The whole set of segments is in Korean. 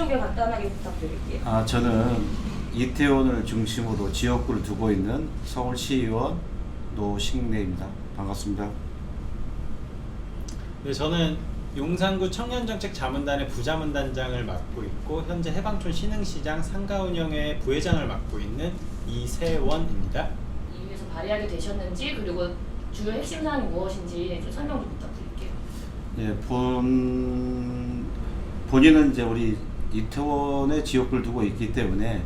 자기소개 간단하게 부탁드릴게요. 저는 이태원을 중심으로 지역구를 두고 있는 서울시의원 노식래입니다. 반갑습니다. 네, 저는 용산구 청년정책자문단의 부자문단장을 맡고 있고 현재 해방촌 신흥시장 상가운영회 부회장을 맡고 있는 이세원입니다. 이유에서 발의하게 되셨는지 그리고 주요 핵심 사항이 무엇인지 좀 설명 좀 부탁드릴게요. 예, 본인은 이제 우리 이태원에 지역구를 두고 있기 때문에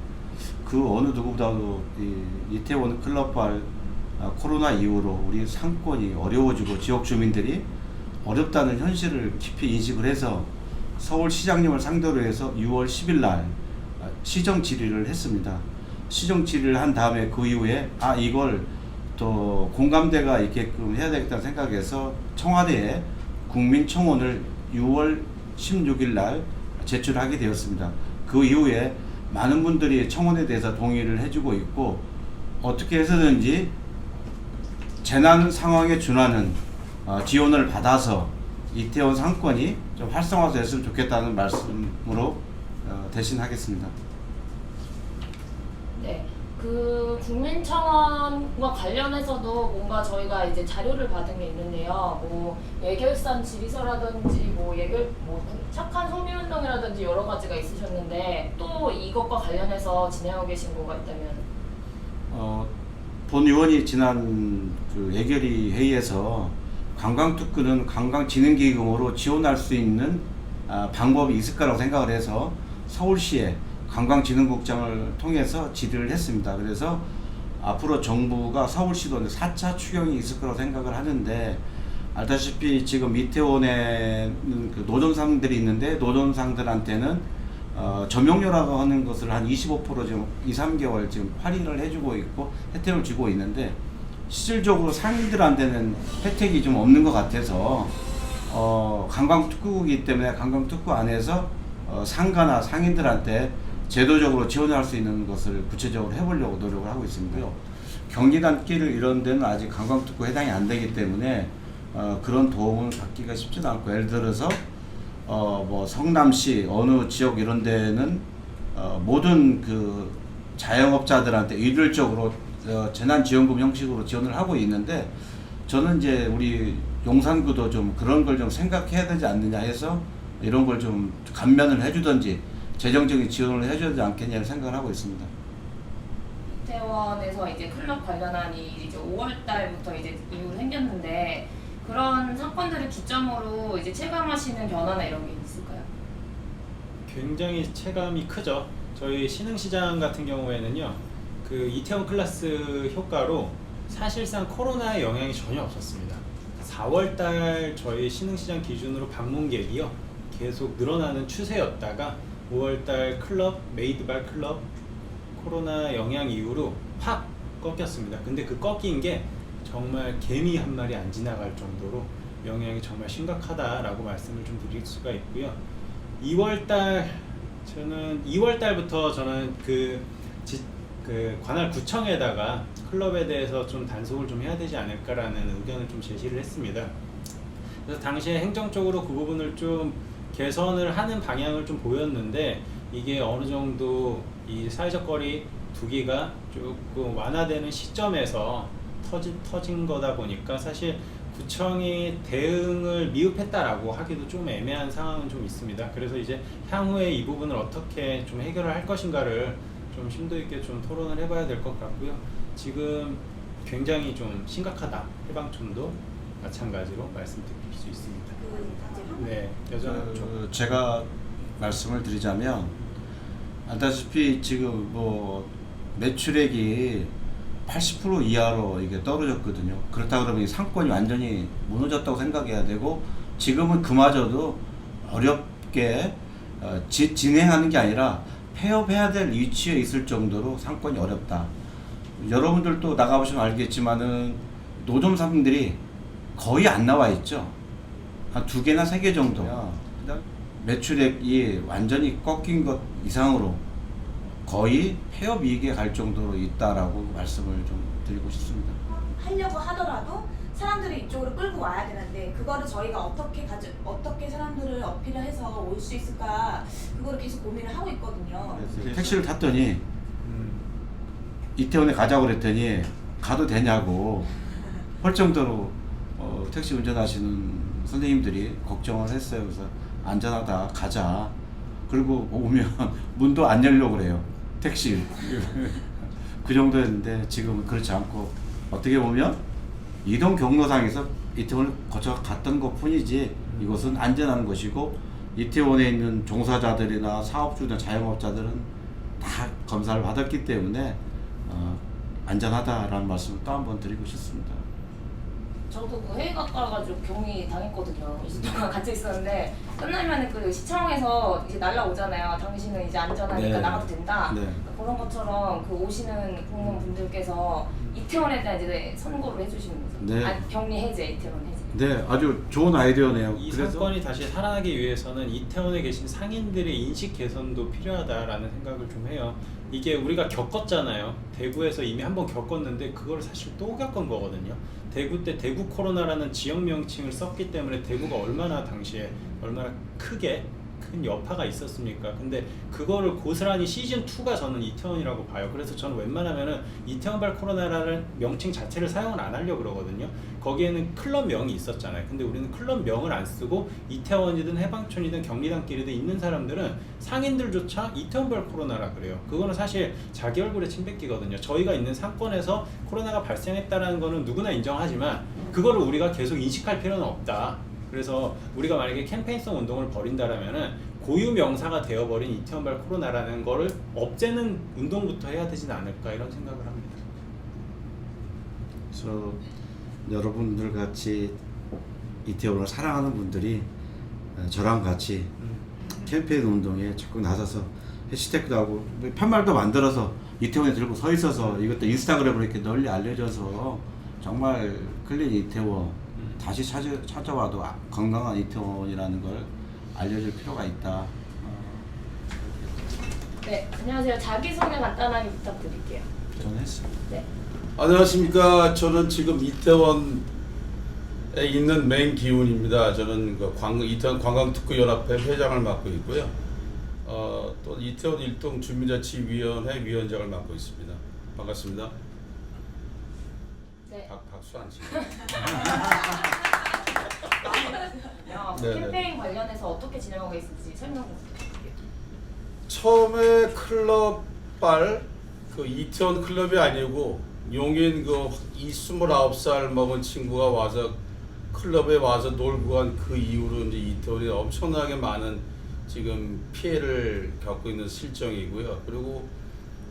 그 어느 누구보다도 이태원 클럽발 코로나 이후로 우리 상권이 어려워지고 지역 주민들이 어렵다는 현실을 깊이 인식을 해서 서울시장님을 상대로 해서 6월 10일 날 시정 질의를 했습니다. 시정 질의를 한 다음에 그 이후에 이걸 또 공감대가 있게끔 해야 되겠다는 생각에서 청와대에 국민청원을 6월 16일 날 제출하게 되었습니다. 그 이후에 많은 분들이 청원에 대해서 동의를 해주고 있고 어떻게 해서든지 재난 상황에 준하는 지원을 받아서 이태원 상권이 좀 활성화됐으면 좋겠다는 말씀으로 대신하겠습니다. 네, 그 국민청원과 관련해서도 뭔가 저희가 이제 자료를 받은 게 있는데요. 뭐 예결산 질의서라든지 뭐 착한 소비운동이라든지 여러 가지가 있으셨는데 또 이것과 관련해서 진행하고 계신 거가 있다면? 본 의원이 지난 그 예결위 회의에서 관광특구는 관광진흥기금으로 지원할 수 있는 방법이 있을 거라고 생각을 해서 서울시에 관광진흥국장을 통해서 질의를 했습니다. 그래서 앞으로 정부가 서울시도 4차 추경이 있을 거라고 생각을 하는데 알다시피 지금 이태원에는 그 노점상들이 있는데 노점상들한테는 점용료라고 하는 것을 한 25% 지금 2, 3개월 지금 할인을 해주고 있고 혜택을 주고 있는데 실질적으로 상인들한테는 혜택이 좀 없는 것 같아서 관광특구이기 때문에 관광특구 안에서 상가나 상인들한테 제도적으로 지원할 수 있는 것을 구체적으로 해보려고 노력을 하고 있습니다. 경리단길 이런 데는 아직 관광특구 해당이 안 되기 때문에 그런 도움을 받기가 쉽지도 않고 예를 들어서 뭐 성남시 어느 지역 이런 데는 모든 그 자영업자들한테 일률적으로 재난지원금 형식으로 지원을 하고 있는데 저는 이제 우리 용산구도 좀 그런 걸 좀 생각해야 되지 않느냐 해서 이런 걸 좀 감면을 해주든지 재정적인 지원을 해줘야 되지 않겠냐는 생각을 하고 있습니다. 이태원에서 이제 클럽 관련한 일이 이제 5월 달부터 이제 이후로 생겼는데 그런 사건들을 기점으로 이제 체감하시는 변화나 이런 게 있을까요? 굉장히 체감이 크죠. 저희 신흥시장 같은 경우에는요, 그 이태원 클라스 효과로 사실상 코로나의 영향이 전혀 없었습니다. 4월달 저희 신흥시장 기준으로 방문객이요 계속 늘어나는 추세였다가 5월달 클럽, 메이드발 클럽 코로나 영향 이후로 확 꺾였습니다. 근데 그 꺾인 게 정말 개미 한 마리 안 지나갈 정도로 영향이 정말 심각하다라고 말씀을 좀 드릴 수가 있고요. 2월달부터 저는 그 관할 구청에다가 클럽에 대해서 좀 단속을 좀 해야 되지 않을까라는 의견을 좀 제시를 했습니다. 그래서 당시에 행정적으로 그 부분을 좀 개선을 하는 방향을 좀 보였는데 이게 어느 정도 이 사회적 거리 두기가 조금 완화되는 시점에서 터진 거다 보니까 사실 구청이 대응을 미흡했다라고 하기도 좀 애매한 상황은 좀 있습니다. 그래서 이제 향후에 이 부분을 어떻게 좀 해결을 할 것인가를 좀 심도 있게 좀 토론을 해봐야 될 것 같고요. 지금 굉장히 좀 심각하다. 해방촌도 마찬가지로 말씀드릴 수 있습니다. 네, 여전히 제가 말씀을 드리자면 알다시피 지금 뭐 매출액이 80% 이하로 이게 떨어졌거든요. 그렇다 그러면 이 상권이 완전히 무너졌다고 생각해야 되고 지금은 그마저도 어렵게 진행하는 게 아니라 폐업해야 될 위치에 있을 정도로 상권이 어렵다. 여러분들도 나가보시면 알겠지만은 노점상들이 거의 안 나와 있죠. 한 2개나 3개 정도. 매출액이 완전히 꺾인 것 이상으로 거의 폐업 이익에 갈 정도로 있다라고 말씀을 좀 드리고 싶습니다. 하려고 하더라도 사람들을 이쪽으로 끌고 와야 되는데 그거를 저희가 어떻게 사람들을 어필을 해서 올 수 있을까 그거를 계속 고민을 하고 있거든요. 그래서 택시를 탔더니 이태원에 가자고 그랬더니 가도 되냐고 할 정도로 택시 운전하시는 선생님들이 걱정을 했어요. 그래서 안전하다 가자. 그리고 오면 문도 안 열려고 그래요. 택시. 그 정도였는데 지금은 그렇지 않고 어떻게 보면 이동 경로상에서 이태원을 거쳐 갔던 것 뿐이지 이것은 안전한 것이고 이태원에 있는 종사자들이나 사업주나 자영업자들은 다 검사를 받았기 때문에 안전하다라는 말씀을 또 한 번 드리고 싶습니다. 저도 그 회의 갔다 와가지고 격리 당했거든요. 2주 동안 같이 있었는데 끝나면 그 시청에서 이제 날라오잖아요. 당신은 이제 안전하니까 네. 나가도 된다. 네. 그런 것처럼 그 오시는 공무원분들께서 이태원에 대한 이제 선고를 해주시는 거죠. 네. 격리 해제, 이태원 해제. 네, 아주 좋은 아이디어네요. 이 그래서 사건이 다시 살아나기 위해서는 이태원에 계신 상인들의 인식 개선도 필요하다라는 생각을 좀 해요. 이게 우리가 겪었잖아요. 대구에서 이미 한번 겪었는데 그걸 사실 또 겪은 거거든요. 대구 때 대구 코로나라는 지역 명칭을 썼기 때문에 대구가 얼마나 당시에 얼마나 크게 큰 여파가 있었습니까? 근데 그거를 고스란히 시즌2가 저는 이태원이라고 봐요. 그래서 저는 웬만하면은 이태원발 코로나라는 명칭 자체를 사용을 안 하려고 그러거든요. 거기에는 클럽명이 있었잖아요. 근데 우리는 클럽명을 안 쓰고 이태원이든 해방촌이든 경리단길이든 있는 사람들은 상인들조차 이태원발 코로나라 그래요. 그거는 사실 자기 얼굴에 침 뱉기거든요. 저희가 있는 상권에서 코로나가 발생했다라는 거는 누구나 인정하지만 그거를 우리가 계속 인식할 필요는 없다. 그래서 우리가 만약에 캠페인성 운동을 벌인다라면은 고유 명사가 되어버린 이태원발 코로나라는 거를 없애는 운동부터 해야 되진 않을까 이런 생각을 합니다. 그래서 여러분들 같이 이태원을 사랑하는 분들이 저랑 같이 캠페인 운동에 적극 나서서 해시태그도 하고 편말도 만들어서 이태원에 들고 서 있어서 이것도 인스타그램으로 이렇게 널리 알려져서 정말 클린 이태원 다시 찾아와도 건강한 이태원이라는 걸 알려줄 필요가 있다. 네, 안녕하세요. 자기소개 간단하게 부탁드릴게요. 저는 했습니다. 네. 안녕하십니까. 저는 지금 이태원에 있는 맹기훈입니다. 저는 그 이태원 관광특구연합회 회장을 맡고 있고요. 또 이태원 일동 주민자치위원회 위원장을 맡고 있습니다. 반갑습니다. 네. 박수 안 치고. 네네. 캠페인 관련해서 어떻게 진행하고 있을지 설명 좀 부탁드릴게요. 처음에 클럽발 그 이태원 클럽이 아니고 용인 그 29살 먹은 친구가 와서 클럽에 와서 놀고 간 그 이후로 이제 이태원이 엄청나게 많은 지금 피해를 겪고 있는 실정이고요. 그리고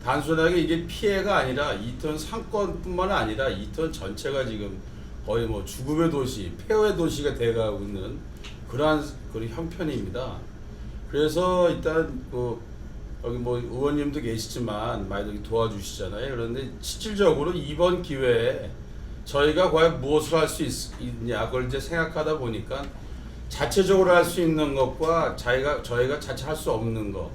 단순하게 이게 피해가 아니라 이태원 상권뿐만 아니라 이태원 전체가 지금 거의 뭐 죽음의 도시, 폐허의 도시가 돼가고 있는 그러한 그런 형편입니다. 그래서 일단 그 여기 뭐 의원님도 계시지만 많이 도와주시잖아요. 그런데 실질적으로 이번 기회에 저희가 과연 무엇을 할 수 있냐 그걸 이제 생각하다 보니까 자체적으로 할 수 있는 것과 저희가 자체 할 수 없는 것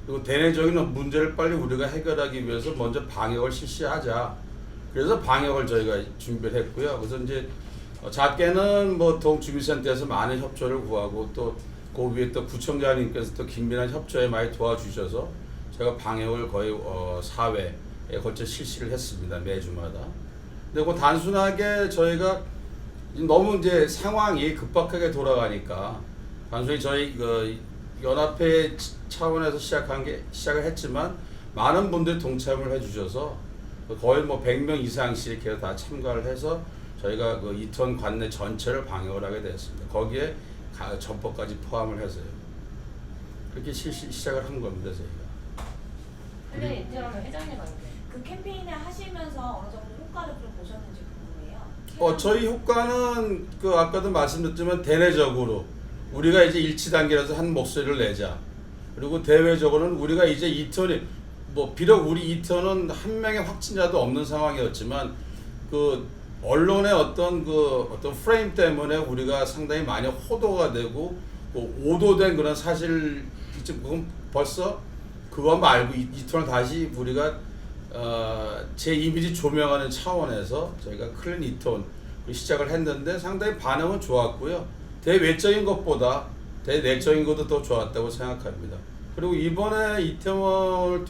그리고 대내적인 문제를 빨리 우리가 해결하기 위해서 먼저 방역을 실시하자. 그래서 방역을 저희가 준비를 했고요. 그래서 이제 작게는 뭐 동주민센터에서 많은 협조를 구하고 또 그 위에 또 구청장님께서 또 긴밀한 협조에 많이 도와주셔서 제가 방역을 거의 4회에 걸쳐 실시를 했습니다. 매주마다. 근데 그 단순하게 저희가 너무 이제 상황이 급박하게 돌아가니까 단순히 저희 그 연합회 차원에서 시작을 했지만 많은 분들이 동참을 해주셔서 거의 뭐 100명 이상씩 이렇게 다 참가를 해서 저희가 그 이태원 관내 전체를 방역을 하게 됐습니다. 거기에 점포까지 포함을 해서요. 그렇게 시작을 한 겁니다, 저희가. 클린 이태원은 회장님한테. 그 캠페인을 하시면서 어느 정도 효과를 좀 보셨는지 궁금해요. 저희 효과는 그 아까도 말씀드렸지만 대내적으로 우리가 이제 일치 단계라서 한 목소리를 내자. 그리고 대외적으로는 우리가 이제 이태원이 뭐 비록 우리 이태원은 한 명의 확진자도 없는 상황이었지만 그 언론의 어떤 프레임 때문에 우리가 상당히 많이 호도가 되고 오도된 그런 사실 지금 벌써 그거 말고 이태원을 다시 우리가 제 이미지 조명하는 차원에서 저희가 클린 이태원 시작을 했는데 상당히 반응은 좋았고요. 대외적인 것보다 대내적인 것도 더 좋았다고 생각합니다. 그리고 이번에 이태원을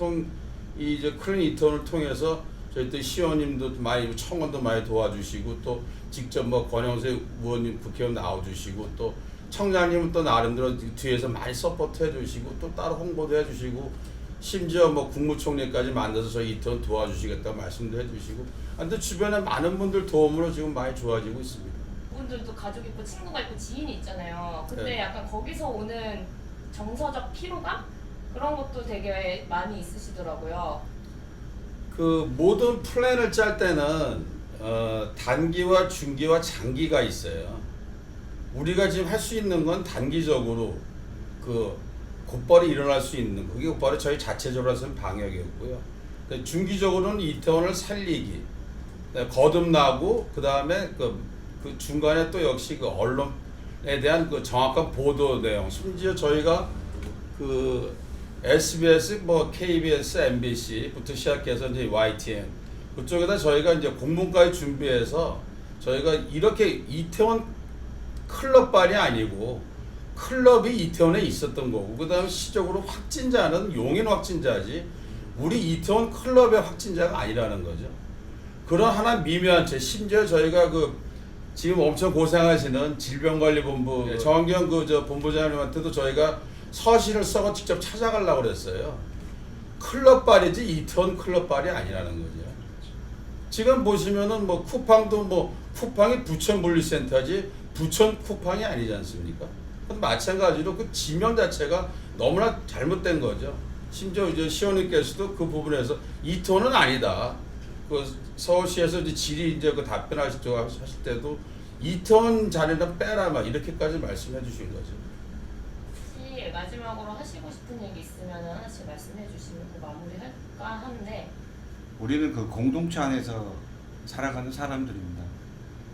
이제 클린 이태원을 통해서 저희 또 시의원님도 많이 청원도 많이 도와주시고 또 직접 뭐 권영세 의원님 국회의원 나와주시고 또 청장님은 또 나름대로 뒤에서 많이 서포트 해주시고 또 따로 홍보도 해주시고 심지어 뭐 국무총리까지 만나서 저희 이태원 도와주시겠다고 말씀도 해주시고 근데 주변에 많은 분들 도움으로 지금 많이 좋아지고 있습니다. 분들도 가족 있고 친구가 있고 지인이 있잖아요. 근데 네. 약간 거기서 오는 정서적 피로감? 그런 것도 되게 많이 있으시더라고요. 그 모든 플랜을 짤 때는 단기와 중기와 장기가 있어요. 우리가 지금 할 수 있는 건 단기적으로 그 곧바로 일어날 수 있는 거. 그게 곧바로 저희 자체적으로 해서는 방역이었고요. 중기적으로는 이태원을 살리기, 거듭나고 그 다음에 그 중간에 또 역시 그 언론에 대한 그 정확한 보도 내용. 심지어 저희가 그 SBS, 뭐 KBS, MBC부터 시작해서 이제 YTN 그쪽에다 저희가 이제 공문까지 준비해서 저희가 이렇게 이태원 클럽발이 아니고 클럽이 이태원에 있었던 거고 그다음에 시적으로 확진자는 용인 확진자지 우리 이태원 클럽의 확진자가 아니라는 거죠. 그런 하나 미묘한 채 심지어 저희가 그 지금 엄청 고생하시는 질병관리본부 정한경 그 본부장님한테도 저희가 서신을 써서 직접 찾아가려고 그랬어요. 클럽발이지 이태원 클럽발이 아니라는 거죠. 지금 보시면은 뭐 쿠팡도 뭐 쿠팡이 부천 물류센터지 부천 쿠팡이 아니지 않습니까? 마찬가지로 그 지명 자체가 너무나 잘못된 거죠. 심지어 이제 시원님께서도 그 부분에서 이태원은 아니다. 그 서울시에서 이제 질의 이제 그 답변하실 때도 이태원 자리는 빼라 막 이렇게까지 말씀해 주신 거죠. 혹시 마지막으로 하시고 싶은 얘기 있으면 하나씩 말씀해 주시면 마무리할까 하는데 우리는 그 공동체 안에서 살아가는 사람들입니다.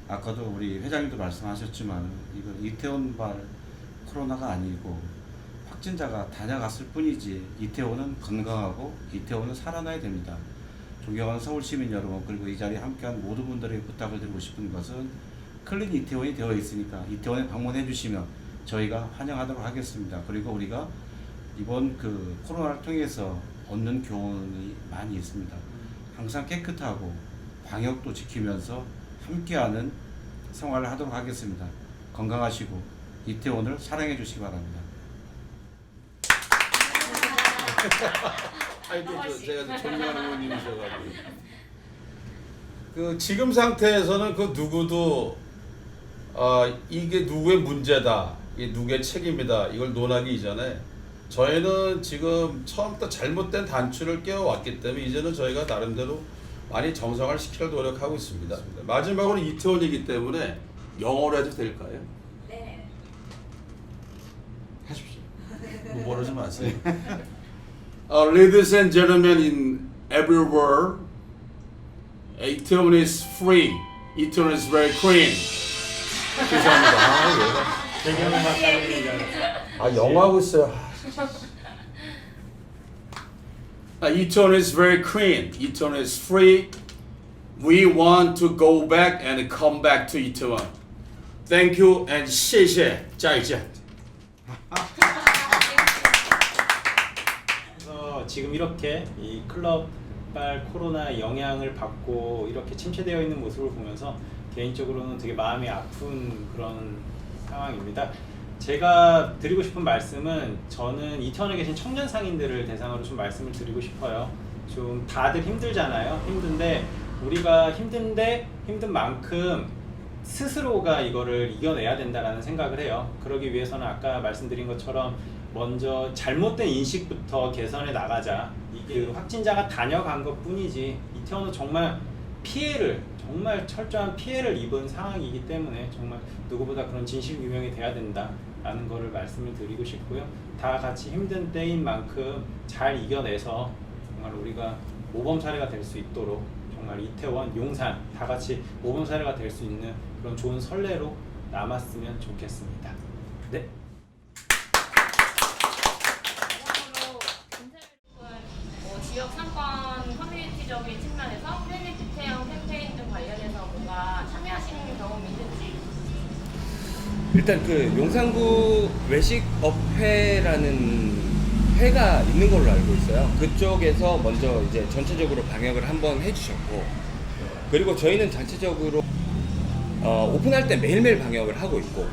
아까도 우리 회장님도 말씀하셨지만 이건 이태원발 코로나가 아니고 확진자가 다녀갔을 뿐이지 이태원은 건강하고 이태원은 살아나야 됩니다. 존경하는 서울시민 여러분 그리고 이 자리에 함께한 모든 분들에게 부탁을 드리고 싶은 것은 클린 이태원이 되어 있으니까 이태원에 방문해 주시면 저희가 환영하도록 하겠습니다. 그리고 우리가 이번 그 코로나를 통해서 얻는 교훈이 많이 있습니다. 항상 깨끗하고 방역도 지키면서 함께하는 생활을 하도록 하겠습니다. 건강하시고 이태원을 사랑해 주시기 바랍니다. 아니 또 제가 존경하는 의원님이셔가지고 그 지금 상태에서는 그 누구도 이게 누구의 문제다, 이게 누구의 책임이다 이걸 논하기 이전에 저희는 지금 처음부터 잘못된 단추를 깨워왔기 때문에 이제는 저희가 나름대로 많이 정상화를 시킬 노력하고 있습니다. 마지막으로 이태원이기 때문에 영어로 해도 될까요? 네. 하십시오. 뭐 모르지 마세요. Ladies and gentlemen in everywhere, Itaewon is free. Itaewon is very clean. 죄송합니다. 배경음악 깔리잖아요. 영어하고 있어요. Itaewon is very clean. Itaewon is free. We want to go back and come back to Itaewon. Thank you and 谢谢再见. 그래서 지금 이렇게 이 클럽발 코로나 영향을 받고 이렇게 침체되어 있는 모습을 보면서 개인적으로는 되게 마음이 아픈 그런 상황입니다. 제가 드리고 싶은 말씀은 저는 이태원에 계신 청년 상인들을 대상으로 좀 말씀을 드리고 싶어요. 좀 다들 힘들잖아요. 힘든데 우리가 힘든 만큼 스스로가 이거를 이겨내야 된다라는 생각을 해요. 그러기 위해서는 아까 말씀드린 것처럼 먼저 잘못된 인식부터 개선해 나가자. 이게 확진자가 다녀간 것 뿐이지 이태원은 정말 정말 철저한 피해를 입은 상황이기 때문에 정말 누구보다 그런 진실 규명이 돼야 된다라는 거를 말씀을 드리고 싶고요. 다 같이 힘든 때인 만큼 잘 이겨내서 정말 우리가 모범 사례가 될 수 있도록 정말 이태원, 용산 다 같이 모범 사례가 될 수 있는 그런 좋은 선례로 남았으면 좋겠습니다. 네. 지역 상권 커뮤니티적인 측면에서 클리닉 태형 캠페인 등 관련해서 뭔가 참여하시는 경험이 있는지. 일단 그 용산구 외식업회라는 회가 있는 걸로 알고 있어요. 그쪽에서 먼저 이제 전체적으로 방역을 한번 해주셨고, 그리고 저희는 자체적으로 오픈할 때 매일매일 방역을 하고 있고,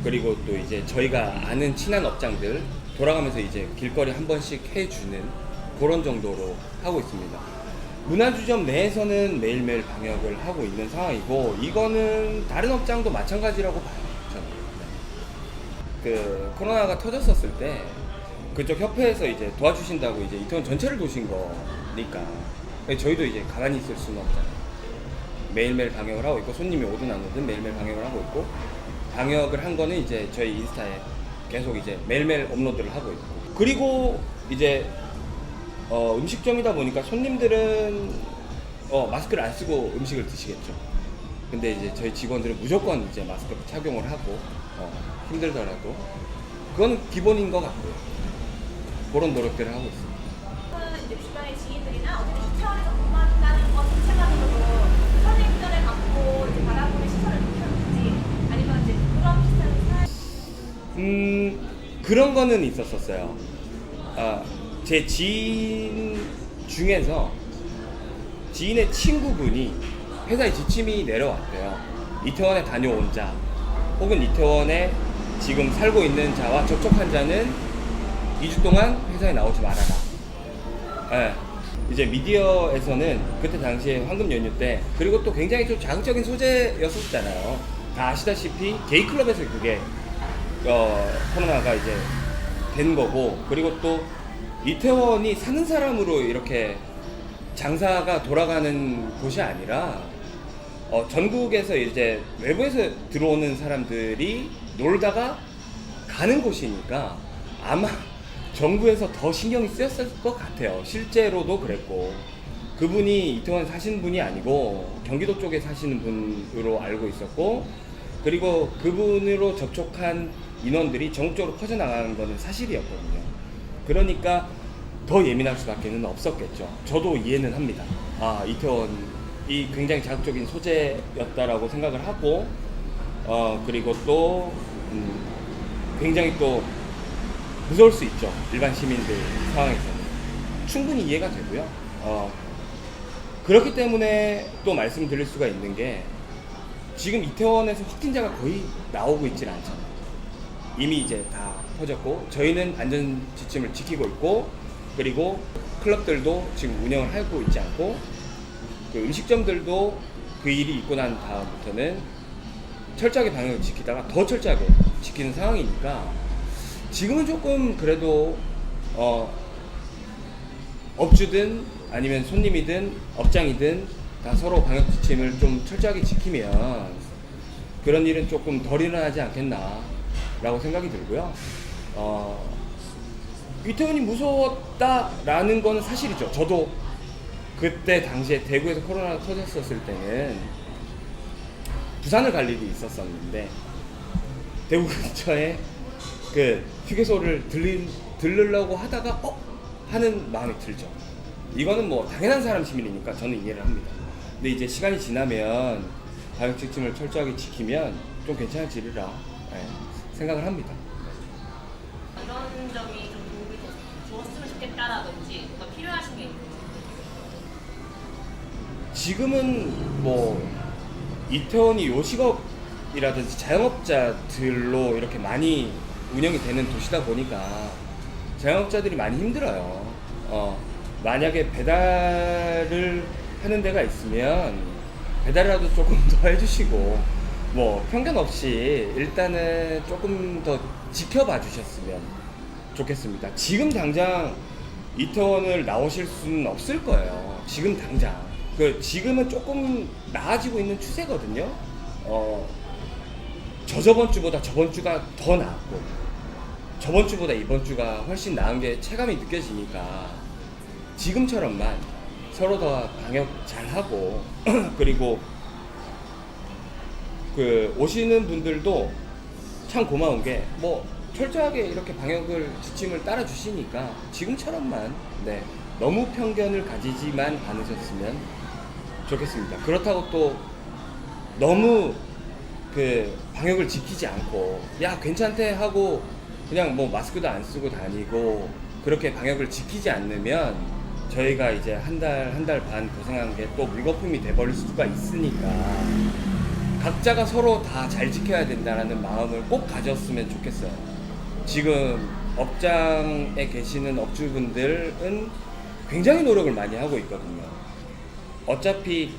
그리고 또 이제 저희가 아는 친한 업장들 돌아가면서 이제 길거리 한 번씩 해주는 그런 정도로 하고 있습니다. 문화주점 내에서는 매일매일 방역을 하고 있는 상황이고, 이거는 다른 업장도 마찬가지라고 봐요. 저는. 그 코로나가 터졌었을 때 그쪽 협회에서 이제 도와주신다고 이제 이태원 전체를 도신 거니까 저희도 이제 가만히 있을 수는 없잖아요. 매일매일 방역을 하고 있고, 손님이 오든 안 오든 매일매일 방역을 하고 있고, 방역을 한 거는 이제 저희 인스타에 계속 이제 매일매일 업로드를 하고 있고, 그리고 이제 음식점이다 보니까 손님들은 마스크를 안 쓰고 음식을 드시겠죠. 근데 이제 저희 직원들은 무조건 이제 마스크 착용을 하고 힘들더라도 그건 기본인 것 같고요. 그런 노력들을 하고 있습니다. 이제 주변의 지인들이나 어쨌든 이태원에서 근무한다는 것 자체만으로도 선입견을 갖고 이제 바라보는 시선을 느꼈는지, 아니면 이제 그런 비슷한 그런 거는 있었었어요. 제 지인 중에서 지인의 친구분이 회사에 지침이 내려왔대요. 이태원에 다녀온 자 혹은 이태원에 지금 살고 있는 자와 접촉한 자는 2주 동안 회사에 나오지 말아라. 예. 이제 미디어에서는 그때 당시에 황금 연휴 때, 그리고 또 굉장히 좀 자극적인 소재였었잖아요. 다 아시다시피 게이클럽에서 그게 코로나가 이제 된 거고, 그리고 또 이태원이 사는 사람으로 이렇게 장사가 돌아가는 곳이 아니라 전국에서 이제 외부에서 들어오는 사람들이 놀다가 가는 곳이니까 아마 정부에서 더 신경이 쓰였을 것 같아요. 실제로도 그랬고, 그분이 이태원 사시는 분이 아니고 경기도 쪽에 사시는 분으로 알고 있었고, 그리고 그분으로 접촉한 인원들이 전국적으로 퍼져나가는 것은 사실이었거든요. 그러니까 더 예민할 수밖에 없었겠죠. 저도 이해는 합니다. 이태원이 굉장히 자극적인 소재였다라고 생각을 하고, 그리고 또 굉장히 또 무서울 수 있죠. 일반 시민들 상황에서는 충분히 이해가 되고요. 그렇기 때문에 또 말씀드릴 수가 있는 게, 지금 이태원에서 확진자가 거의 나오고 있질 않잖아요. 이미 이제 다 퍼졌고, 저희는 안전 지침을 지키고 있고, 그리고 클럽들도 지금 운영을 하고 있지 않고, 그 음식점들도 그 일이 있고 난 다음부터는 철저하게 방역을 지키다가 더 철저하게 지키는 상황이니까, 지금은 조금 그래도 업주든 아니면 손님이든 업장이든 다 서로 방역 지침을 좀 철저하게 지키면 그런 일은 조금 덜 일어나지 않겠나 라고 생각이 들고요. 이태원이 무서웠다라는 거는 사실이죠. 저도 그때 당시에 대구에서 코로나가 터졌었을 때는 부산을 갈 일이 있었었는데, 대구 근처에 그 휴게소를 들르려고 하다가 하는 마음이 들죠. 이거는 뭐 당연한 사람 시민이니까 저는 이해를 합니다. 근데 이제 시간이 지나면 방역 지침을 철저하게 지키면 좀 괜찮아지리라 생각을 합니다. 이런 점이 좀 도움이 주었으면 좋겠다라든지 뭔가 필요하신 게 있는지. 지금은 뭐 이태원이 요식업이라든지 자영업자들로 이렇게 많이 운영이 되는 도시다 보니까 자영업자들이 많이 힘들어요. 만약에 배달을 하는 데가 있으면 배달이라도 조금 더 해주시고, 뭐 편견 없이 일단은 조금 더 지켜봐 주셨으면 좋겠습니다. 지금 당장 이태원을 나오실 수는 없을 거예요. 지금 당장. 지금은 조금 나아지고 있는 추세거든요. 저번 주보다 저번 주가 더 나았고, 저번 주보다 이번 주가 훨씬 나은 게 체감이 느껴지니까 지금처럼만 서로 더 방역 잘하고 그리고 그 오시는 분들도 참 고마운 게 뭐 철저하게 이렇게 방역을 지침을 따라 주시니까 지금처럼만 너무 편견을 가지지만 않으셨으면 좋겠습니다. 그렇다고 또 너무 그 방역을 지키지 않고 야 괜찮대 하고 그냥 뭐 마스크도 안 쓰고 다니고 그렇게 방역을 지키지 않으면 저희가 이제 한 달 반 고생한 게 또 물거품이 돼버릴 수가 있으니까 각자가 서로 다 잘 지켜야 된다는 마음을 꼭 가졌으면 좋겠어요. 지금 업장에 계시는 업주분들은 굉장히 노력을 많이 하고 있거든요. 어차피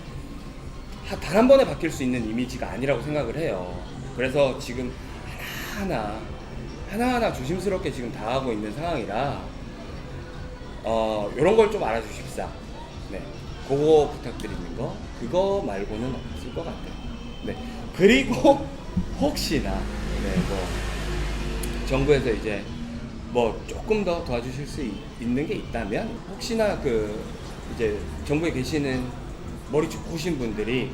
단 한 번에 바뀔 수 있는 이미지가 아니라고 생각을 해요. 그래서 지금 하나하나 조심스럽게 지금 당하고 있는 상황이라 요런 걸 좀 알아주십사. 네, 그거 부탁드리는 거. 그거 말고는 없을 것 같아요. 네, 그리고 혹시나 뭐 정부에서 이제 뭐 조금 더 도와주실 수 있는 게 있다면 혹시나 그 이제 정부에 계시는 머리 좋으신 분들이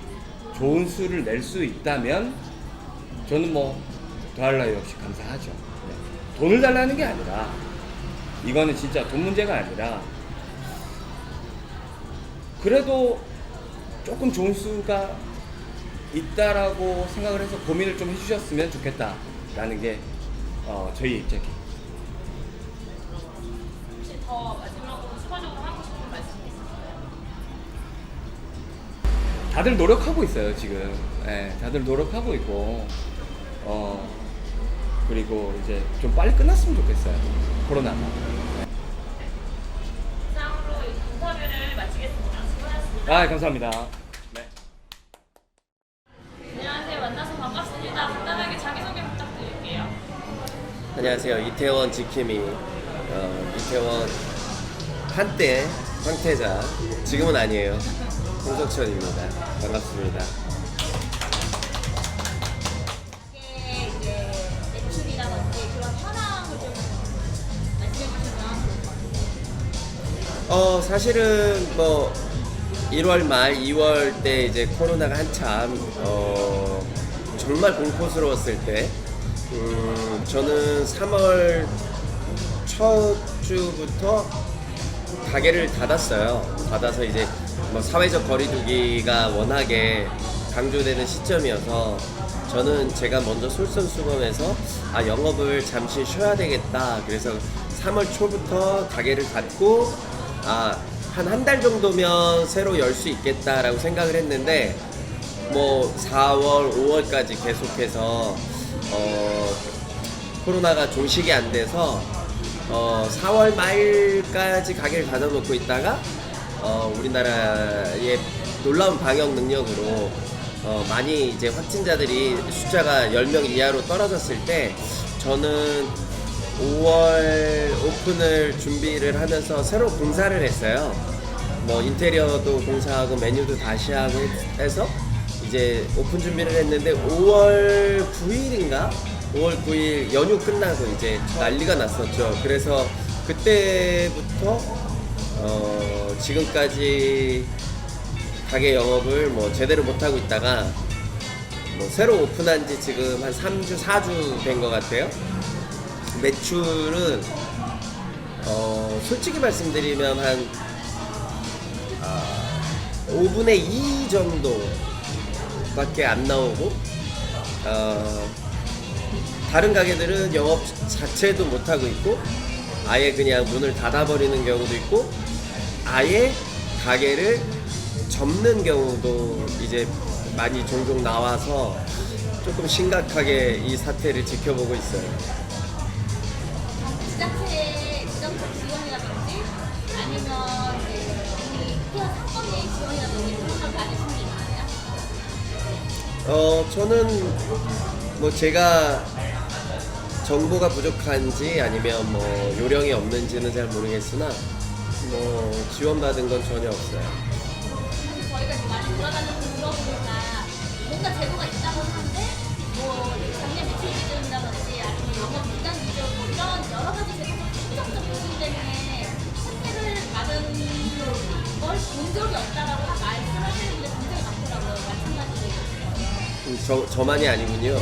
좋은 수를 낼 수 있다면 저는 뭐 더할 나위 없이 감사하죠. 네. 돈을 달라는 게 아니라 이거는 진짜 돈 문제가 아니라 그래도 조금 좋은 수가 있다라고 생각을 해서 고민을 좀 해주셨으면 좋겠다라는 게 저희 입장입니다. 혹시 더 마지막으로 추가적으로 하고 싶은 말씀이 있으실까요? 다들 노력하고 있어요 지금. 네, 다들 노력하고 있고 그리고 이제 좀 빨리 끝났으면 좋겠어요 코로나가. 이상으로 인터뷰를 마치겠습니다. 수고하셨습니다. 아 감사합니다. 네. 안녕하세요. 만나서 반갑습니다. 간단하게 자기소개 부탁드릴게요. 안녕하세요. 이태원 지킴이 이태원 한때 황태자 지금은 아니에요. 홍석천입니다. 반갑습니다. 이게 이제 매출이라든지 그런 현황을 좀 말씀해 주시면 좋을 것 같아요. 사실은 뭐 1월 말 2월 때 이제 코로나가 한참 정말 공포스러웠을 때 저는 3월 첫 주부터 가게를 닫았어요. 닫아서 이제 뭐 사회적 거리두기가 워낙에 강조되는 시점이어서 저는 제가 먼저 솔선수범해서 영업을 잠시 쉬어야 되겠다. 그래서 3월 초부터 가게를 닫고 한 달 정도면 새로 열 수 있겠다라고 생각을 했는데 뭐 4월, 5월까지 계속해서 코로나가 종식이 안 돼서 4월 말까지 가게를 닫아놓고 있다가 우리나라의 놀라운 방역 능력으로 많이 이제 확진자들이 숫자가 10명 이하로 떨어졌을 때 저는 5월 오픈을 준비를 하면서 새로 공사를 했어요. 뭐 인테리어도 공사하고 메뉴도 다시 하고 해서 이제 오픈 준비를 했는데 5월 9일인가? 5월 9일 연휴 끝나고 이제 난리가 났었죠. 그래서 그때부터 지금까지 가게 영업을 뭐 제대로 못하고 있다가 뭐 새로 오픈한 지 지금 한 3주, 4주 된 것 같아요. 매출은 솔직히 말씀드리면 한 5분의 2 정도밖에 안 나오고 다른 가게들은 영업 자체도 못하고 있고 아예 그냥 문을 닫아버리는 경우도 있고 아예 가게를 접는 경우도 이제 많이 종종 나와서 조금 심각하게 이 사태를 지켜보고 있어요. 지자체의 지정적 지원이라든지 아니면 우리 태원 상권의 지원이라든지 그런 걸 받으신 게 있나요? 저는 뭐 제가 정보가 부족한지 아니면 뭐 요령이 없는지는 잘 모르겠으나 뭐 지원받은 건 전혀 없어요. 사실 저희가 지금 많이 돌아다니면서 들어보니까 뭔가 제도가 있다고 하는데 뭐 작년 매출 기준이라든지 아니면 영업 기간 기준 뭐 이런 여러 가지 제도가 충격적 요인 때문에 혜택을 받은 걸 본 적이 없다라고 말씀하시는 분들 굉장히 많더라고요. 마찬가지로. 저만이 아니군요.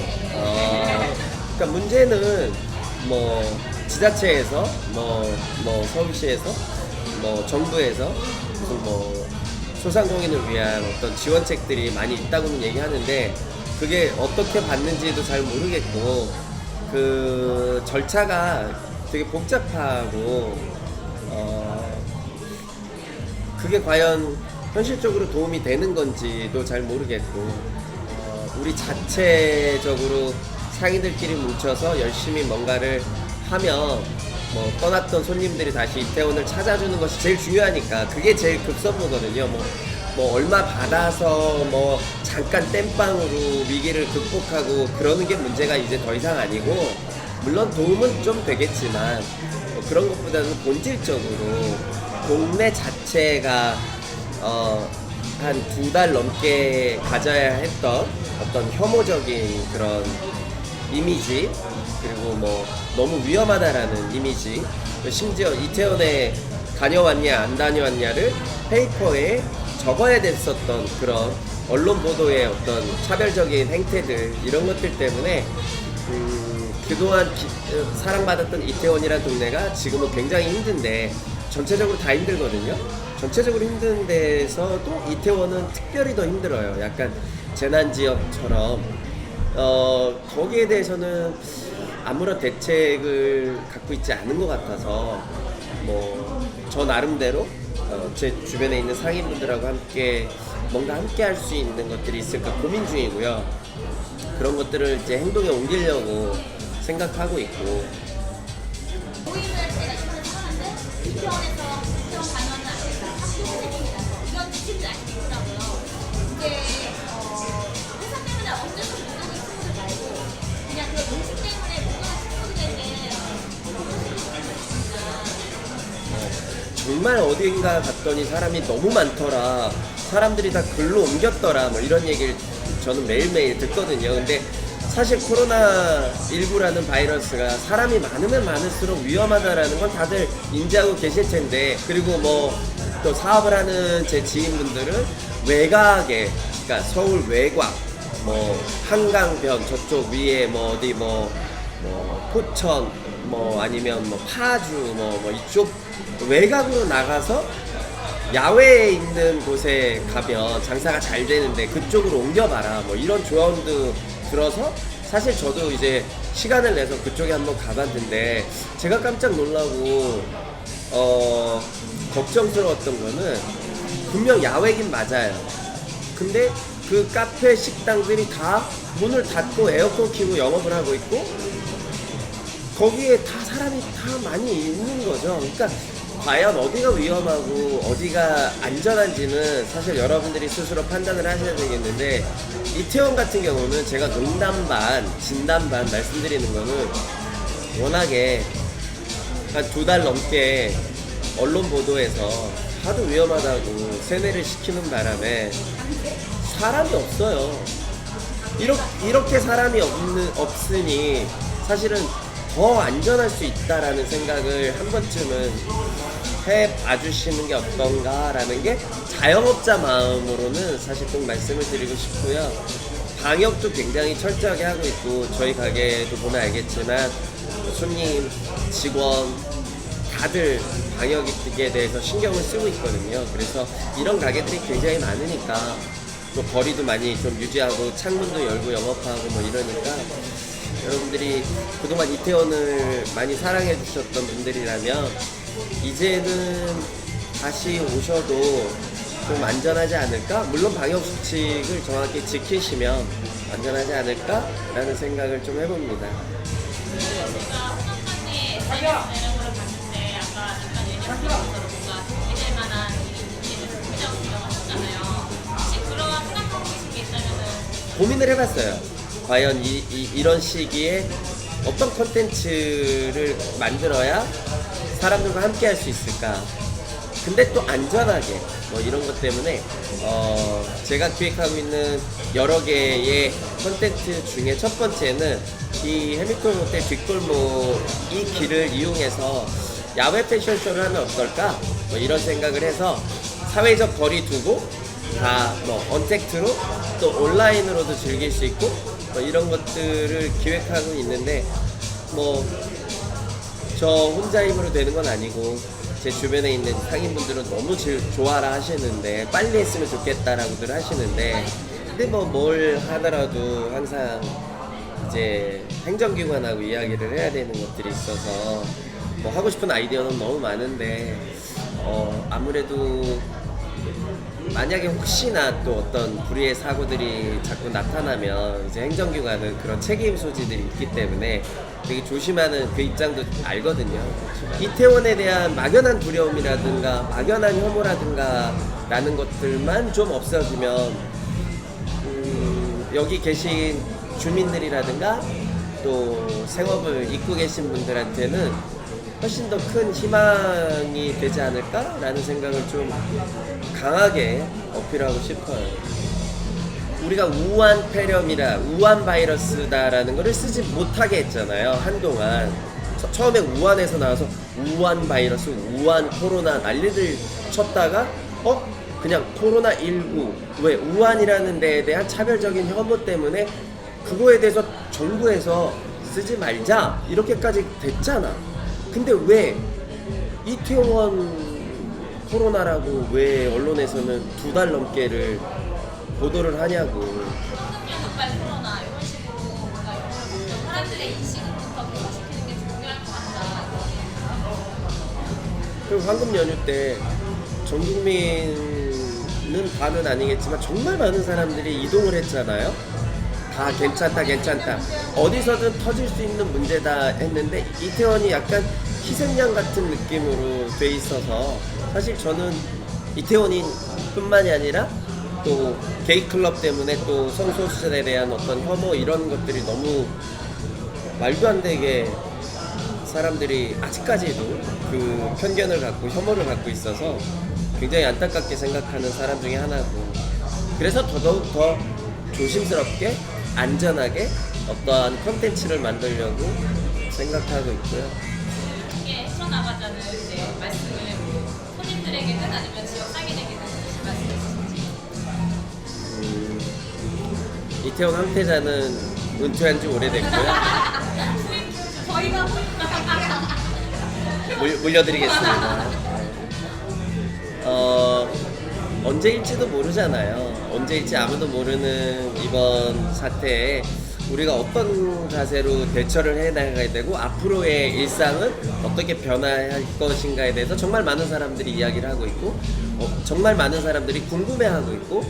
그러니까 문제는 뭐 지자체에서 뭐 서울시에서 뭐 정부에서 무슨 뭐 소상공인을 위한 어떤 지원책들이 많이 있다고는 얘기하는데 그게 어떻게 받는지도 잘 모르겠고 그 절차가 되게 복잡하고 그게 과연 현실적으로 도움이 되는 건지도 잘 모르겠고 우리 자체적으로 상인들끼리 뭉쳐서 열심히 뭔가를 하면 뭐 떠났던 손님들이 다시 이태원을 찾아주는 것이 제일 중요하니까 그게 제일 급선무거든요. 뭐 얼마 받아서 뭐 잠깐 땜빵으로 위기를 극복하고 그러는 게 문제가 이제 더 이상 아니고 물론 도움은 좀 되겠지만 뭐 그런 것보다는 본질적으로 동네 자체가 한 2달 넘게 가져야 했던 어떤 혐오적인 그런 이미지 그리고 뭐 너무 위험하다라는 이미지 심지어 이태원에 다녀왔냐 안 다녀왔냐를 페이퍼에 적어야 됐었던 그런 언론 보도의 어떤 차별적인 행태들 이런 것들 때문에 그동안 사랑받았던 이태원이라는 동네가 지금은 굉장히 힘든데 전체적으로 다 힘들거든요. 전체적으로 힘든 데서도 이태원은 특별히 더 힘들어요. 약간 재난지역처럼 거기에 대해서는 아무런 대책을 갖고 있지 않은 것 같아서 뭐 저 나름대로 제 주변에 있는 상인분들하고 함께 뭔가 함께 할 수 있는 것들이 있을까 고민 중이고요. 그런 것들을 이제 행동에 옮기려고 생각하고 있고 모임을 제가 이번에 하는데 이태원에서 이태원 가면은 안 된다. 학교 선생님이라서 이런 지침이 아직 있더라고요. 이제 회사 때문에 어쩔 수 없는 친구들 말고 그냥 그 음식 때문에 못 가는 친구들에게 정말 어딘가 갔더니 사람이 너무 많더라. 사람들이 다 글로 옮겼더라. 뭐 이런 얘기를 저는 매일매일 듣거든요. 근데 사실 코로나19라는 바이러스가 사람이 많으면 많을수록 위험하다라는 건 다들 인지하고 계실 텐데 그리고 뭐 또 사업을 하는 제 지인분들은 외곽에 그러니까 서울 외곽 뭐 한강변 저쪽 위에 뭐 어디 뭐 포천 뭐 아니면 뭐 파주 뭐 이쪽 외곽으로 나가서 야외에 있는 곳에 가면 장사가 잘 되는데 그쪽으로 옮겨봐라 뭐 이런 조언도 들어서 사실 저도 이제 시간을 내서 그쪽에 한번 가봤는데 제가 깜짝 놀라고 걱정스러웠던 거는 분명 야외긴 맞아요. 근데 그 카페 식당들이 다 문을 닫고 에어컨 켜고 영업을 하고 있고 거기에 다 사람이 다 많이 있는 거죠. 그러니까 과연 어디가 위험하고 어디가 안전한지는 사실 여러분들이 스스로 판단을 하셔야 되겠는데 이태원 같은 경우는 제가 농담 반 진담 반 말씀드리는 거는 워낙에 한 2달 넘게 언론 보도에서 하도 위험하다고 세뇌를 시키는 바람에 사람이 없어요. 이렇게 사람이 없으니 사실은 더 안전할 수 있다라는 생각을 한 번쯤은 해봐주시는 게 어떤가라는 게 자영업자 마음으로는 사실 꼭 말씀을 드리고 싶고요. 방역도 굉장히 철저하게 하고 있고 저희 가게도 보면 알겠지만 손님, 직원 다들 방역에 대해서 신경을 쓰고 있거든요. 그래서 이런 가게들이 굉장히 많으니까 또 거리도 많이 좀 유지하고 창문도 열고 영업하고 뭐 이러니까 여러분들이 그동안 이태원을 많이 사랑해 주셨던 분들이라면 이제는 다시 오셔도 좀 안전하지 않을까? 물론 방역 수칙을 정확히 지키시면 안전하지 않을까라는 생각을 좀 해봅니다. 제가 홍학관의 SNS를 봤는데 아까 잠깐 얘기하신 것처럼 뭔가 해낼 만한 일이 준비되고 하셨잖아요. 혹시 그러한 생각하고 계신 게 있다면은 고민을 해봤어요. 과연 이런 시기에 어떤 콘텐츠를 만들어야 사람들과 함께 할 수 있을까? 근데 또 안전하게 뭐 이런 것 때문에 제가 기획하고 있는 여러 개의 콘텐츠 중에 첫 번째는 이 해밀턴 호텔 뒷골목 이 길을 이용해서 야외 패션쇼를 하면 어떨까? 뭐 이런 생각을 해서 사회적 거리 두고 다 뭐 언택트로 또 온라인으로도 즐길 수 있고 뭐 이런 것들을 기획하고 있는데 뭐 저 혼자 힘으로 되는 건 아니고 제 주변에 있는 상인분들은 너무 좋아라 하시는데 빨리 했으면 좋겠다라고들 하시는데 근데 뭐 뭘 하더라도 항상 이제 행정기관하고 이야기를 해야 되는 것들이 있어서 뭐 하고 싶은 아이디어는 너무 많은데 아무래도 만약에 혹시나 또 어떤 불의의 사고들이 자꾸 나타나면 이제 행정기관은 그런 책임 소지들이 있기 때문에 되게 조심하는 그 입장도 알거든요. 이태원에 대한 막연한 두려움이라든가 막연한 혐오라든가 라는 것들만 좀 없어지면 여기 계신 주민들이라든가 또 생업을 잇고 계신 분들한테는 훨씬 더 큰 희망이 되지 않을까라는 생각을 좀 강하게 어필하고 싶어요. 우리가 우한 폐렴이라 우한 바이러스다라는 거를 쓰지 못하게 했잖아요. 한동안 처음에 우한에서 나와서 우한 바이러스, 우한 코로나 난리를 쳤다가 그냥 코로나19 왜 우한이라는 데에 대한 차별적인 혐오 때문에 그거에 대해서 정부에서 쓰지 말자 이렇게까지 됐잖아. 근데 왜 이태원 코로나라고 왜 언론에서는 2달 넘게를 보도를 하냐고. 흑발 코로나 이런 식으로 뭔가 이런 사람들의 인식부터 개선시키는 게 중요할 것 같다. 그리고 황금 연휴 때 전 국민은 다는 아니겠지만 정말 많은 사람들이 이동을 했잖아요. 다 괜찮다 어디서든 터질 수 있는 문제다 했는데 이태원이 약간 희생양 같은 느낌으로 돼 있어서 사실 저는 이태원인 뿐만이 아니라 또 게이클럽 때문에 또 성소수자에 대한 어떤 혐오 이런 것들이 너무 말도 안 되게 사람들이 아직까지도 그 편견을 갖고 혐오를 갖고 있어서 굉장히 안타깝게 생각하는 사람 중에 하나고, 그래서 더더욱 더 조심스럽게 안전하게 어떠한 컨텐츠를 만들려고 생각하고 있고요. 이게 헤쳐나가자는 이제 말씀을 손님들에게는 아니면 지역 상인에게는 무슨 말씀이신지. 이태원 황태자는 은퇴한 지 오래됐고요. 저희가 물려드리겠습니다. 언제일지도 모르잖아요. 언제일지 아무도 모르는 이번 사태에 우리가 어떤 자세로 대처를 해나가야 되고 앞으로의 일상은 어떻게 변화할 것인가에 대해서 정말 많은 사람들이 이야기를 하고 있고 정말 많은 사람들이 궁금해하고 있고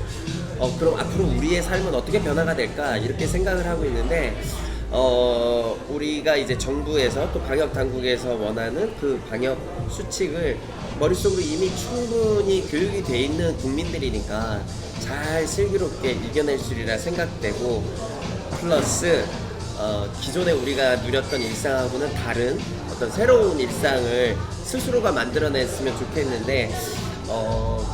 그럼 앞으로 우리의 삶은 어떻게 변화가 될까 이렇게 생각을 하고 있는데 우리가 이제 정부에서 또 방역 당국에서 원하는 그 방역 수칙을 머릿속으로 이미 충분히 교육이 돼 있는 국민들이니까 잘 슬기롭게 이겨낼 수 있리라 생각되고, 플러스 기존에 우리가 누렸던 일상하고는 다른 어떤 새로운 일상을 스스로가 만들어냈으면 좋겠는데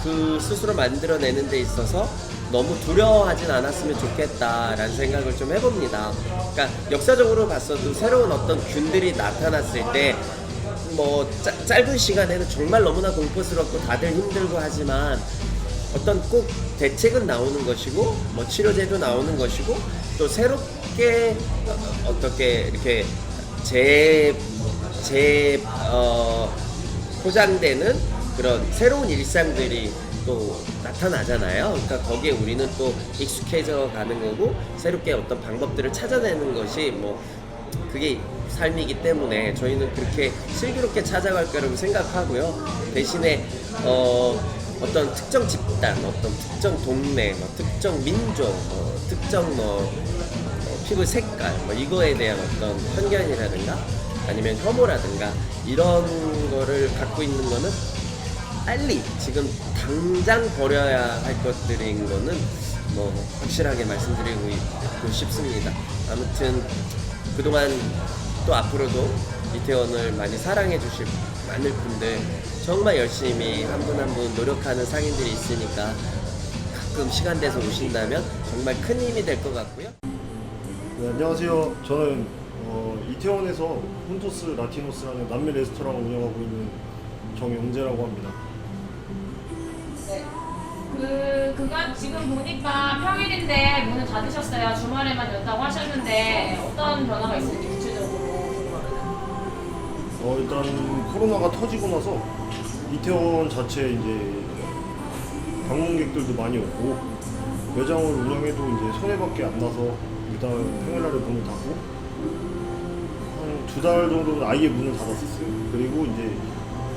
그 스스로 만들어내는 데 있어서 너무 두려워하진 않았으면 좋겠다라는 생각을 좀 해봅니다. 그러니까 역사적으로 봤어도 새로운 어떤 균들이 나타났을 때 뭐 짧은 시간에는 정말 너무나 공포스럽고 다들 힘들고 하지만 어떤 꼭 대책은 나오는 것이고 뭐 치료제도 나오는 것이고 또 새롭게 어떻게 이렇게 포장되는 그런 새로운 일상들이 또 나타나잖아요. 그러니까 거기에 우리는 또 익숙해져 가는 거고 새롭게 어떤 방법들을 찾아내는 것이 뭐 그게 삶이기 때문에 저희는 그렇게 슬기롭게 찾아갈 거라고 생각하고요. 대신에 어떤 특정 집단, 어떤 특정 동네, 특정 민족, 특정 피부 색깔 이거에 대한 어떤 편견이라든가 아니면 혐오라든가 이런 거를 갖고 있는 거는 빨리 지금 당장 버려야 할 것들인 거는 뭐 확실하게 말씀드리고 싶습니다. 아무튼 그동안 또 앞으로도 이태원을 많이 사랑해 주실 많은 분들 정말 열심히 한 분 한 분 노력하는 상인들이 있으니까 가끔 시간 돼서 오신다면 정말 큰 힘이 될 것 같고요. 네, 안녕하세요. 저는 이태원에서 훈토스 라티노스라는 남미 레스토랑을 운영하고 있는 정용재라고 합니다. 네. 그간 지금 보니까 평일인데 문을 닫으셨어요. 주말에만 연다고 하셨는데 어떤 변화가 있을지 구체적으로 궁금합니다. 일단 코로나가 터지고 나서 이태원 자체에 이제 방문객들도 많이 오고 매장을 운영해도 이제 손해밖에 안 나서 일단 평일날에 문을 닫고 한 2달 정도는 아예 문을 닫았었어요. 그리고 이제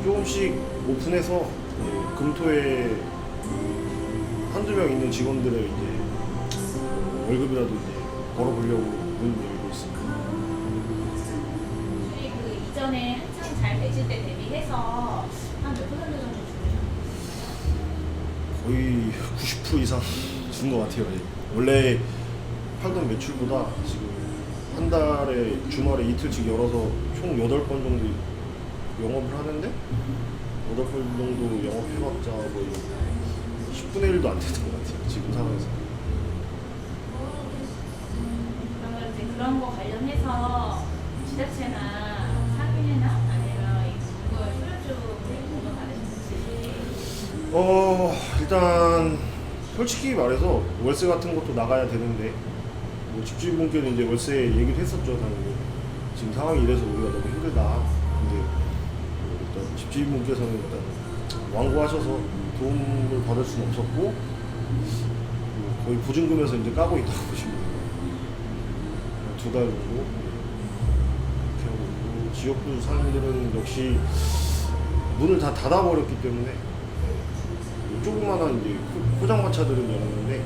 조금씩 오픈해서 이제 금토에 한두 명 있는 직원들의 이제 월급이라도 이제 벌어보려고 문을 열고 있습니다. 수익 그 이전에 한창 잘 되실 때 대비해서 한 몇 퍼센트 정도 줄으셨나요? 거의 90% 이상 준 것 같아요. 예. 원래 팔던 매출보다 지금 한 달에 주말에 이틀씩 열어서 총 8번 정도 영업을 하는데 8번 정도 영업해봤자 거의 10분의 1도 안 되는 것 같아요. 지금 상황에서. 그러면 이제 그런 거 관련해서 지자체나 상인이나 아니면 이 구글 수료주 보도 받으셨는지. 일단 솔직히 말해서 월세 같은 것도 나가야 되는데 뭐 집주인분께는 이제 월세 얘기를 했었죠. 당연히 지금 상황이 이래서 우리가 너무 힘들다. 근데 일단 집주인분께서는 일단 완고하셔서 도움을 받을 수는 없었고 뭐 거의 보증금에서 이제 까고 있다고 보시면 돼요. 2달 정도 이렇게 하고 있고, 지역구 사람들은 역시 문을 다 닫아버렸기 때문에 조그마한 이제 포장마차들은 열었는데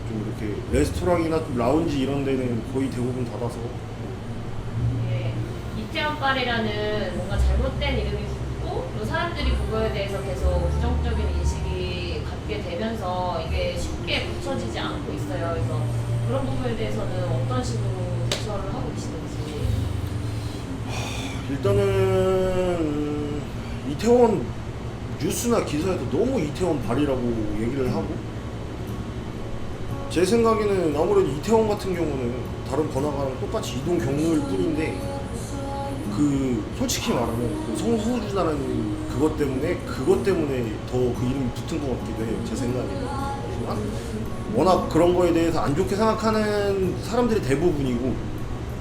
좀 이렇게 레스토랑이나 좀 라운지 이런 데는 거의 대부분 닫아서. 예, 이태원빨이라는 뭔가 잘못된 이름이 붙고 또 사람들이 그거에 대해서 계속 부정적인 인식이 갖게 되면서 이게 쉽게 붙여지지 않고 있어요. 그래서 그런 부분에 대해서는 어떤 식으로 대처를 하고 계시는지. 일단은 이태원 뉴스나 기사에도 너무 이태원 발이라고 얘기를 하고, 제 생각에는 아무래도 이태원 같은 경우는 다른 번화가랑 똑같이 이동 경로일 뿐인데 그 솔직히 말하면 그 성소수자라는 그것 때문에 더 그 이름이 붙은 것 같기도 해요. 제 생각에는. 하지만 워낙 그런 거에 대해서 안 좋게 생각하는 사람들이 대부분이고,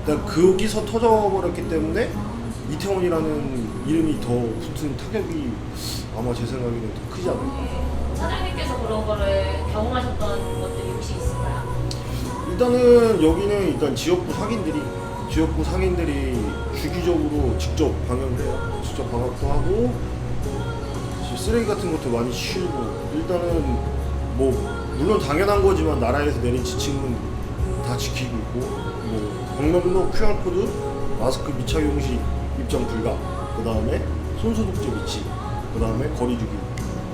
일단 거기서 터져버렸기 때문에 이태원이라는 이름이 더 붙은 타격이 아마 제 생각에는 더 크지 않을까. 사장님께서 그런 거를 경험하셨던 것들이 혹시 있을까요? 일단은 여기는 일단 지역구 상인들이 주기적으로 직접 방역을 해요. 직접 방역도 하고 쓰레기 같은 것도 많이 치우고, 일단은 뭐 물론 당연한 거지만 나라에서 내린 지침은 다 지키고 있고, 뭐 방명록, QR코드, 마스크 미착용 시 입장 불가, 그 다음에 손소독제 위치, 그 다음에 거리두기,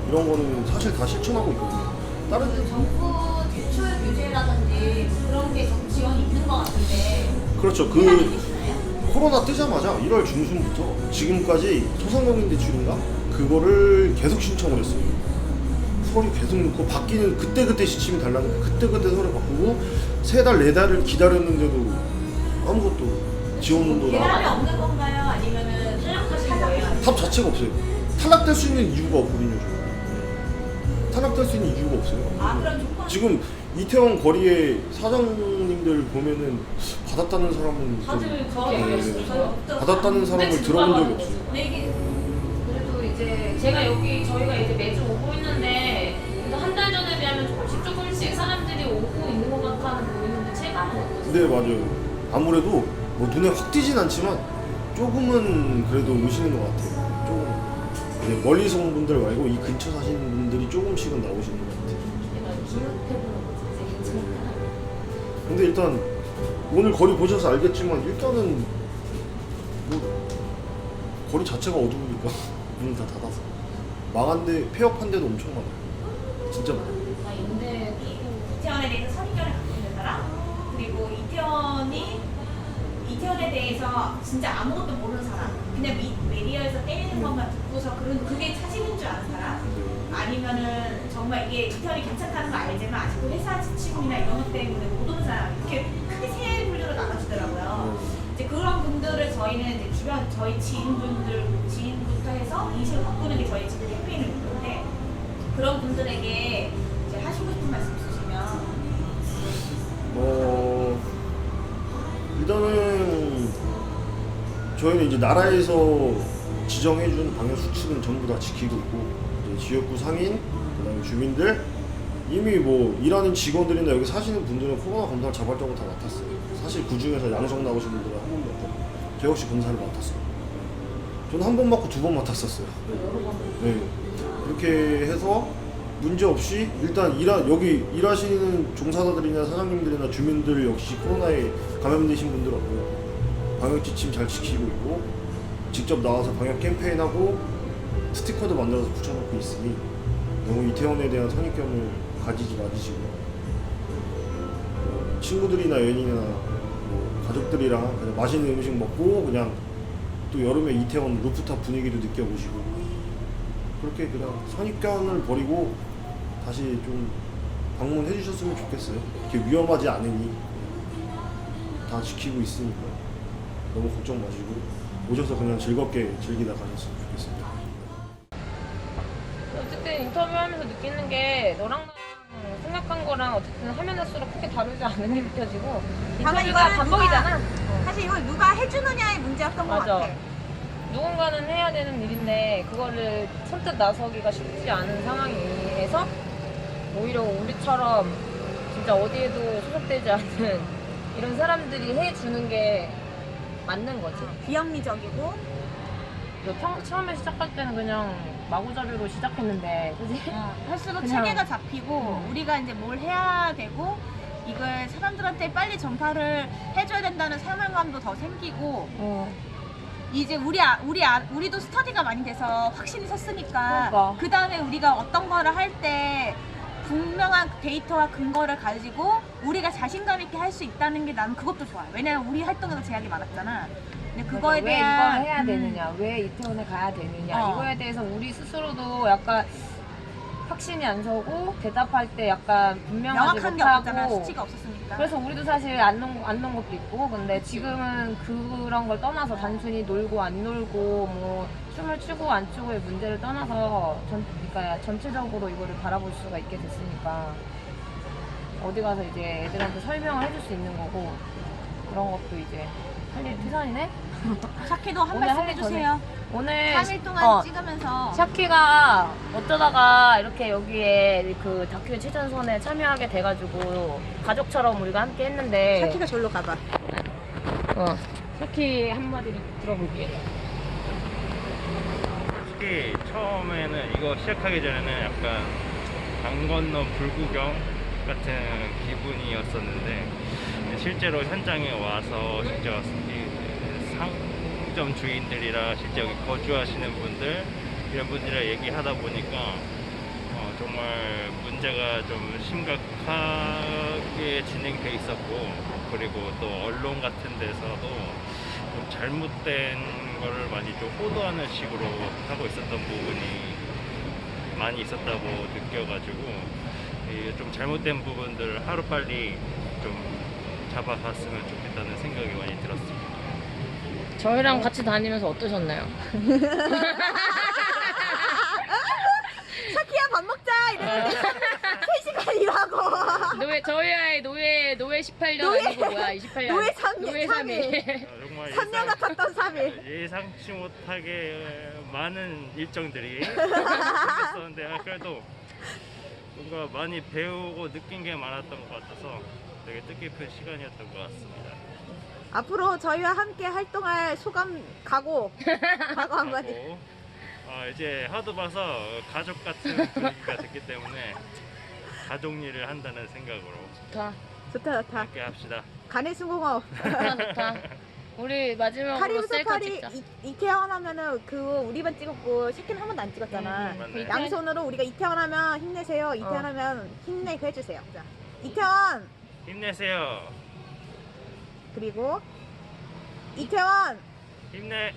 이런 거는 사실 다 실천하고 있거든요. 다른 그 정부 대출 규제라든지 그런 게 좀 지원이 있는 것 같은데. 그렇죠. 해당이 되시나요? 코로나 뜨자마자 1월 중순부터 지금까지 소상공인 대출인가 그거를 계속 신청을 했어요. 서류 계속 넣고 바뀌는 그때 시침이 달라는 그때 서류 바꾸고 3달 4달을 기다렸는데도 아무것도 지원도 대답이 나오고 없는 건가요? 아니면은 탈락하신 거예요? 답 자체가 없어요. 탈락될 수 있는 이유가 없거든요. 지금. 탈락될 수 있는 이유가 없어요. 아, 그럼 조건 지금 이태원 거리에 사장님들 보면은 받았다는 사람은 다들 좀 그렇게 네, 얘기했어요. 받았다는 사람을 근데 들어본 적이 진짜 없어요. 근데 이게 그래도 이제 저희가 이제 매주 오고 있는데 한 달 전에 비하면 조금씩 사람들이 오고 있는 것 같아는 보이는데 체감은 어떠세요? 네, 맞아요. 아무래도 뭐 눈에 확 띄진 않지만 조금은 그래도 오시는 것 같아요. 조금. 네, 멀리서 온 분들 말고 이 근처 사시는 분들이 조금씩은 나오시는 것 같아요. 약간 기웃해보는 거지. 이제 괜찮다. 근데 일단 오늘 거리 보셔서 알겠지만 일단은 뭐 거리 자체가 어두우니까 문을 다 닫아서 망한 데 폐업한 데도 엄청 많아요. 진짜 많아요. 아, 인데 이태원에 대해서 선입견을 갖고 있는 사람, 그리고 이태원에 대해서 진짜 아무것도 모르는 사람, 그냥 미디어에서 때리는 것만 듣고서 그게 사실인 줄 아는 사람, 아니면은 정말 이게 이태원이 괜찮다는 거 알지만 아직도 회사 지침이나 이런 것 때문에 못 오는 사람, 이렇게 크게 세 분류로 나눠지더라고요. 이제 그런 분들을 저희는 이제 주변 저희 지인부터 해서 인식을 바꾸는 게 저희 지금 캠페인을 목표인데, 그런 분들에게 이제 하시고 싶은 말씀 있으시면. 일단은 저희는 이제 나라에서 지정해준 방역 수칙은 전부 다 지키고 있고, 이제 지역구 상인, 그다음에 주민들 이미 뭐 일하는 직원들이나 여기 사시는 분들은 코로나 검사를 자발적으로 다 맡았어요. 사실 그 중에서 양성 나오신 분들은 한 번 맡고 저 역시 검사를 맡았어요. 저는 한 번 맞고 2번 맡았었어요. 네. 그렇게 해서 문제 없이 일단 여기 일하시는 종사자들이나 사장님들이나 주민들 역시 코로나에 감염되신 분들 없고 방역 지침 잘 지키고 있고 직접 나와서 방역 캠페인하고 스티커도 만들어서 붙여놓고 있으니 너무 이태원에 대한 선입견을 가지지 마시고 친구들이나 연인이나 뭐 가족들이랑 그냥 맛있는 음식 먹고 그냥 또 여름에 이태원 루프탑 분위기도 느껴보시고 그렇게 그냥 선입견을 버리고 다시 좀 방문해 주셨으면 좋겠어요. 이렇게 위험하지 않으니 다 지키고 있으니까 너무 걱정 마시고 오셔서 그냥 즐겁게 즐기다 가셨으면 좋겠습니다. 어쨌든 인터뷰하면서 느끼는 게 너랑 나랑 생각한 거랑 어쨌든 하면 할수록 크게 다르지 않은 게 느껴지고 다만 인터뷰가 이거는 반복이잖아. 사실 이걸 누가 해주느냐의 문제였던 것 맞아. 같아. 누군가는 해야 되는 일인데 그거를 선뜻 나서기가 쉽지 않은 상황에서 오히려 우리처럼 진짜 어디에도 소속되지 않는 이런 사람들이 해주는 게 맞는 거지. 비합리적이고 처음에 시작할 때는 그냥 마구잡이로 시작했는데 그지? 할수록 그냥- 체계가 잡히고 우리가 이제 뭘 해야 되고 이걸 사람들한테 빨리 전파를 해줘야 된다는 사명감도 더 생기고 이제 우리도 스터디가 많이 돼서 확신이 섰으니까 그러니까. 그 다음에 우리가 어떤 거를 할 때 분명한 데이터와 근거를 가지고 우리가 자신감 있게 할 수 있다는 게 나는 그것도 좋아. 왜냐면 우리 활동에서 제약이 많았잖아. 근데 그거에 왜 대한 이걸 해야 되느냐, 왜 이태원에 가야 되느냐 이거에 대해서 우리 스스로도 약간 확신이 안 서고 대답할 때 약간 분명하지 명확한 게 없잖아. 못하고 수치가 없었으니까. 그래서 우리도 사실 안 논 것도 있고 근데 지금은 그런 걸 떠나서 단순히 놀고 안 놀고 뭐 춤을 추고 안 추고의 문제를 떠나서 그러니까 전체적으로 이거를 바라볼 수가 있게 됐으니까 어디 가서 이제 애들한테 설명을 해줄 수 있는 거고 그런 것도 이제 할 일 태산이네? 샤키도 한 오늘 말씀 할 일 해주세요. 오늘 3일 동안 찍으면서 어. 샤키가 어쩌다가 이렇게 여기에 그 다큐 최전선에 참여하게 돼가지고 가족처럼 우리가 함께 했는데 샤키가 절로 가봐. 샤키 한마디 들어볼게. 솔직히 처음에는 이거 시작하기 전에는 약간 강 건너 불구경 같은 기분이었었는데 실제로 현장에 와서 직접 상점 주인들이랑 실제 여기 거주하시는 분들 이런 분들이랑 얘기하다 보니까 정말 문제가 좀 심각하게 진행돼 있었고 그리고 또 언론 같은 데서도 좀 잘못된 거를 많이 좀 호도하는 식으로 하고 있었던 부분이 많이 있었다고 느껴가지고 이 좀 잘못된 부분들을 하루빨리 좀 잡아갔으면 좋겠다는 생각이 많이 들었습니다. 저희랑 같이 다니면서 어떠셨나요? 샤키야 밥 먹자 이랬는데 3시간 일하고 저희의 노예 18년 아니고 뭐야 28년 노예 3일. 노예 3일. 정말 3년 같았던 3일. 예상치 못하게 많은 일정들이 있었는데 그래도 뭔가 많이 배우고 느낀 게 많았던 것 같아서 되게 뜻깊은 시간이었던 것 같습니다. 앞으로 저희와 함께 활동할 소감 각오 한마디. 하고, 이제 하도 봐서 가족 같은 분위기가 됐기 때문에 가족 일을 한다는 생각으로 좋다 좋다. 함께 합시다. 간의 수공업. 좋다. 우리 마지막으로 카리브 셀카 사파리 찍자. 이태원 하면은 그거 우리만 찍었고 샤키는 한 번도 안 찍었잖아. 맞네. 양손으로 우리가 이태원 하면 힘내세요. 이태원 하면 힘내게 해주세요. 자, 이태원 힘내세요. 그리고 이태원 힘내.